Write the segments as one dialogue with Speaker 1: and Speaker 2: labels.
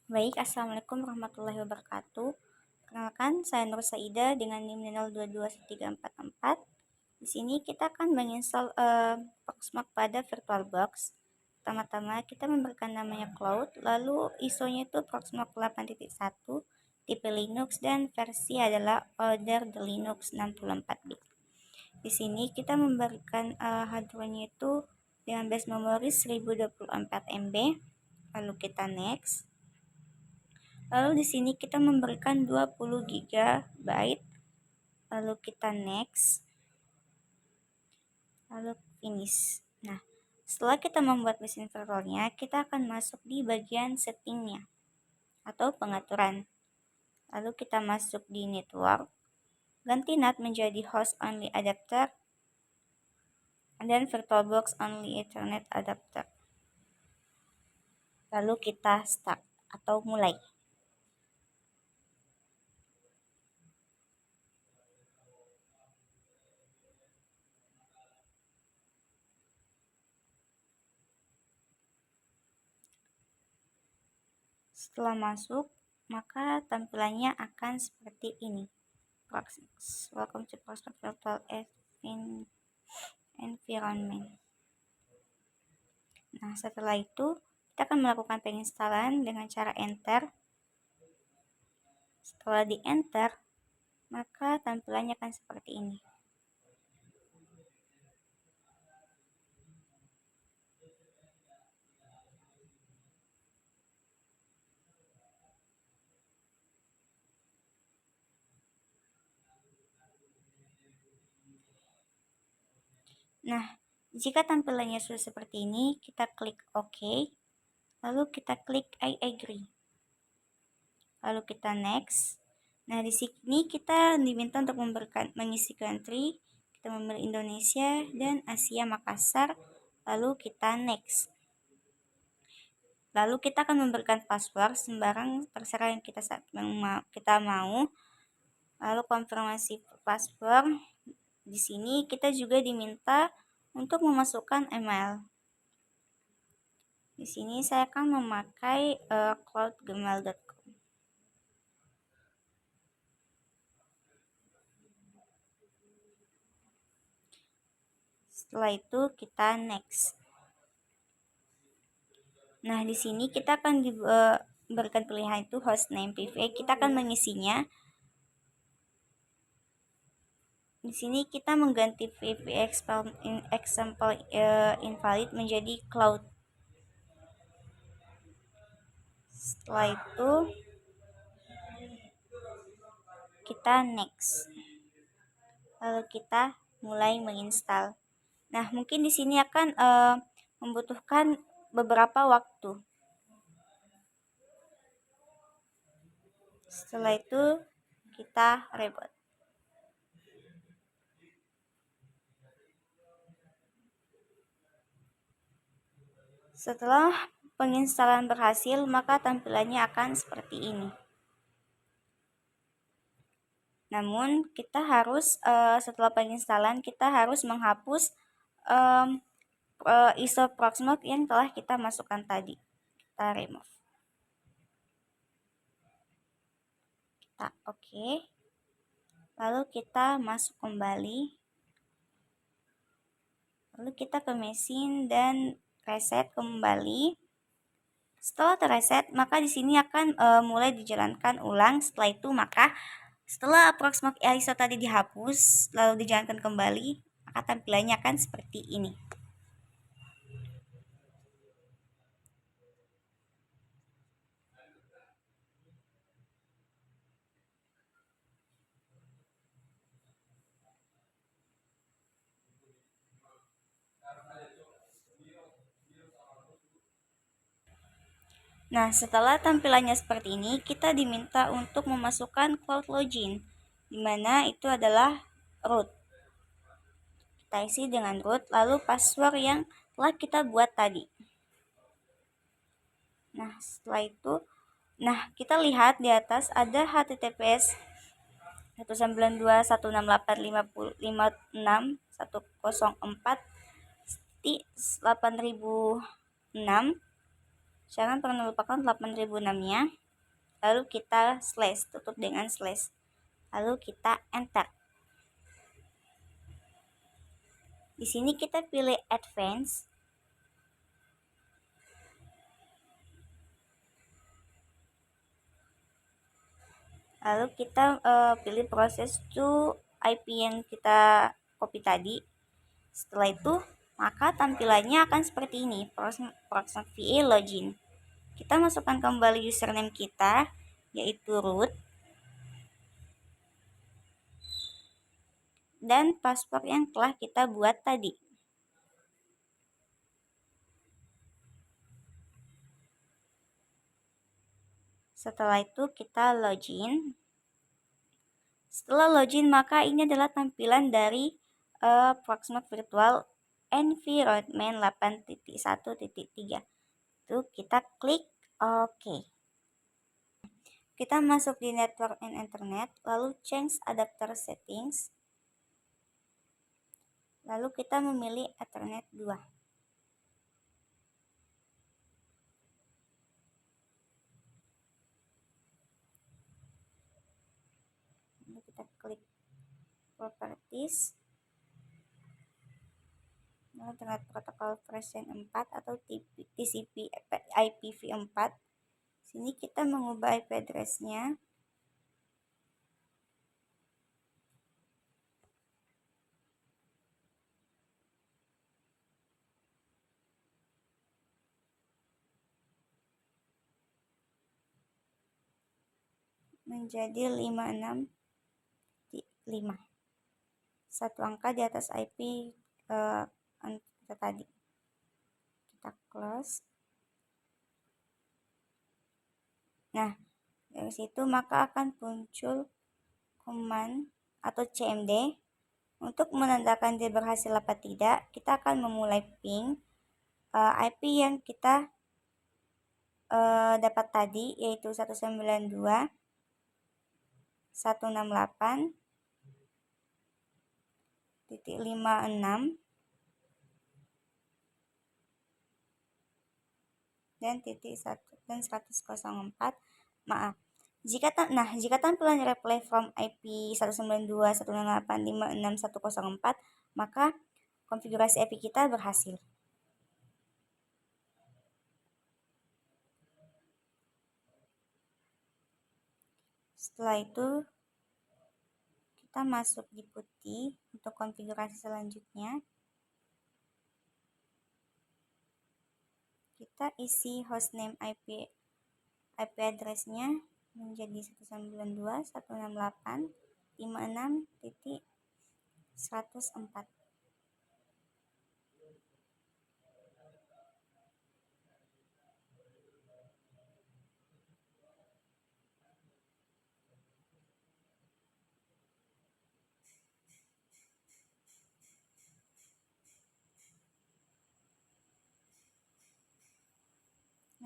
Speaker 1: Baik, Assalamualaikum warahmatullahi wabarakatuh. Perkenalkan, saya Nur Saida dengan NIM 022344. Di sini kita akan menginstal Proxmox pada VirtualBox. Pertama-tama kita memberikan namanya Cloud, lalu ISO-nya itu Proxmox 8.1, tipe Linux, dan versi adalah Order the Linux 64 bit. Di sini kita memberikan hardware-nya itu dengan base memori 1024 MB. Lalu kita next. Lalu di sini kita memberikan 20 GB. Lalu kita next. Lalu finish. Nah, setelah kita membuat mesin virtualnya, kita akan masuk di bagian settingnya atau pengaturan. Lalu kita masuk di network, ganti NAT menjadi host only adapter, dan VirtualBox only Ethernet adapter. Lalu kita start atau mulai. Setelah masuk, maka tampilannya akan seperti ini. Welcome to Proxmox Virtual Environment. Nah, setelah itu kita akan melakukan penginstalan dengan cara enter. Setelah di enter, maka tampilannya akan seperti ini. Nah, jika tampilannya sudah seperti ini, kita klik OK, lalu kita klik I agree, lalu kita next. Nah, di sini kita diminta untuk mengisi country, kita memilih Indonesia dan Asia Makassar, lalu kita next. Lalu kita akan memberikan password sembarang terserah yang kita mau. Lalu konfirmasi password. Di sini kita juga diminta untuk memasukkan email. Di sini saya akan memakai cloudgmail.com. Setelah itu kita next. Nah, di sini kita akan diberikan pilihan itu hostname PVA. Kita akan mengisinya. Di sini kita mengganti PVA example invalid menjadi cloud. Setelah itu kita next. Lalu kita mulai menginstal. Nah, mungkin di sini akan membutuhkan beberapa waktu. Setelah itu kita reboot. Setelah penginstalan berhasil, maka tampilannya akan seperti ini. Namun kita harus setelah penginstalan kita harus menghapus ISO Proxmox yang telah kita masukkan tadi. Kita remove. Kita oke. Lalu kita masuk kembali. Lalu kita ke mesin dan reset kembali. Setelah terreset, maka di sini akan mulai dijalankan ulang. Setelah itu maka setelah Proxmox ISO tadi dihapus lalu dijalankan kembali, maka tampilannya akan seperti ini. Nah, setelah tampilannya seperti ini, kita diminta untuk memasukkan cloud login, di mana itu adalah root. Kita isi dengan root, lalu password yang telah kita buat tadi. Nah, setelah itu, kita lihat di atas ada https 192.168.56.104 8006. Jangan pernah lupakan 8006-nya. Lalu kita slash, tutup dengan slash. Lalu kita enter. Di sini kita pilih advance. Lalu kita pilih proses to IP yang kita copy tadi. Setelah itu, maka tampilannya akan seperti ini, Proxmox VA login. Kita masukkan kembali username kita, yaitu root, dan password yang telah kita buat tadi. Setelah itu kita login. Setelah login, maka ini adalah tampilan dari Proxmox Virtual Environment 8.1.3. Itu kita klik OK. Kita masuk di Network and Internet, lalu change adapter settings. Lalu kita memilih Ethernet 2. Lalu kita klik Properties. Internet Protocol version 4 atau TCP IPv4. Sini kita mengubah IP address-nya menjadi 56.5. Satu angka di atas IP kita tadi. Kita close. Nah, dari situ maka akan muncul command atau CMD. Untuk menandakan dia berhasil apa tidak, kita akan memulai ping IP yang kita dapat tadi, yaitu 192.168.56 dan titik 104. Maaf. Jika tampilan reply from IP 192.168.56.104, maka konfigurasi IP kita berhasil. Setelah itu, kita masuk di putih untuk konfigurasi selanjutnya. Kita isi hostname IP address-nya menjadi 192.168.56.104.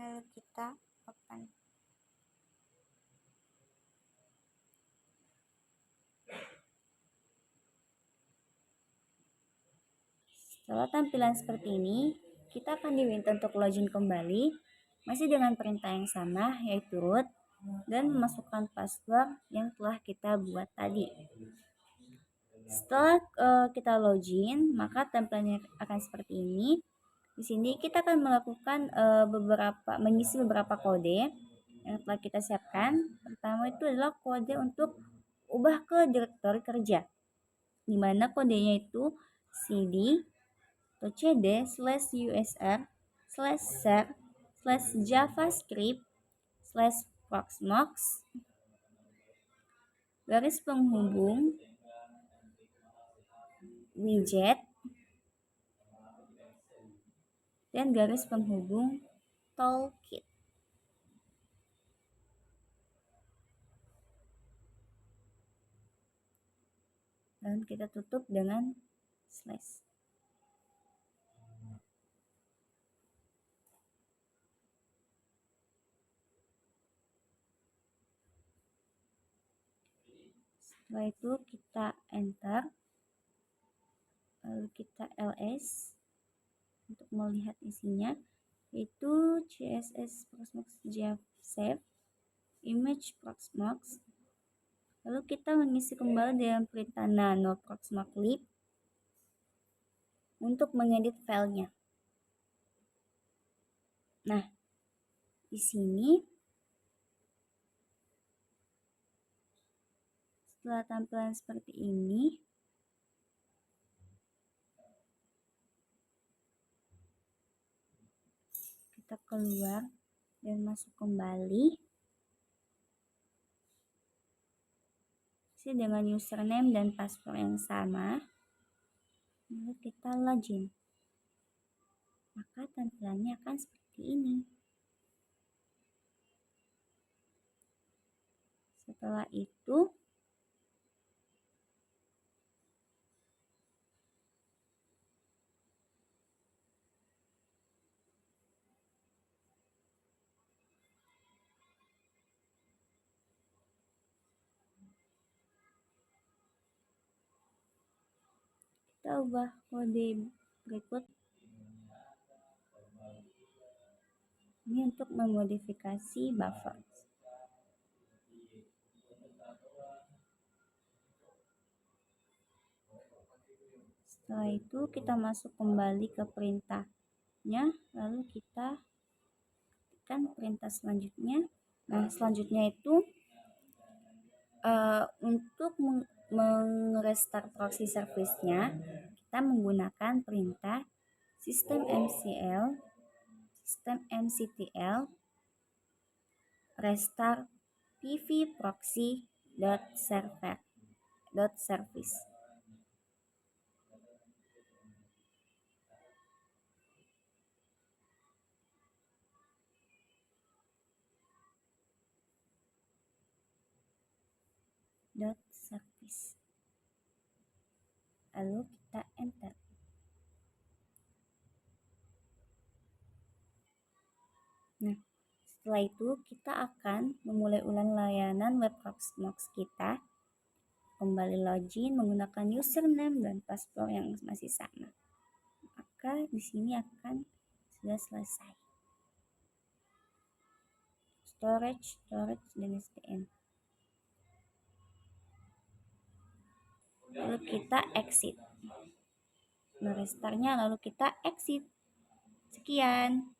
Speaker 1: Lalu kita open. Setelah tampilan seperti ini, kita akan diminta untuk login kembali, masih dengan perintah yang sama, yaitu root, dan memasukkan password yang telah kita buat tadi. Setelah kita login, maka tampilannya akan seperti ini. Di sini kita akan melakukan mengisi beberapa kode yang telah kita siapkan. Pertama itu adalah kode untuk ubah ke direktori kerja, di mana kodenya itu cd atau cd/usr/share/javascript/proxmox garis penghubung widget dan garis penghubung toolkit. Dan kita tutup dengan slash. Setelah itu kita enter, lalu kita ls untuk melihat isinya. yaitu CSS Proxmox Save, Image Proxmox. Lalu kita mengisi kembali dengan perintah nano proxmox_lib untuk mengedit filenya. Nah, di sini setelah tampilan seperti ini, kita keluar dan masuk kembali. Isi dengan username dan password yang sama. Lalu kita login. Maka tampilannya akan seperti ini. Setelah itu, kita ubah kode berikut. Ini untuk memodifikasi buffer. Setelah itu kita masuk kembali ke perintahnya, lalu kita ketikkan perintah selanjutnya. Nah, selanjutnya itu untuk mengrestart proxy service-nya, kita menggunakan perintah systemmcl restart pvproxy.service. .service. Lalu kita enter. Nah, setelah itu kita akan memulai ulang layanan web Proxmox kita. Kembali login menggunakan username dan password yang masih sama. Maka di sini akan sudah selesai. Storage, dan SDN. Lalu kita exit. Merestartnya lalu kita exit. Sekian.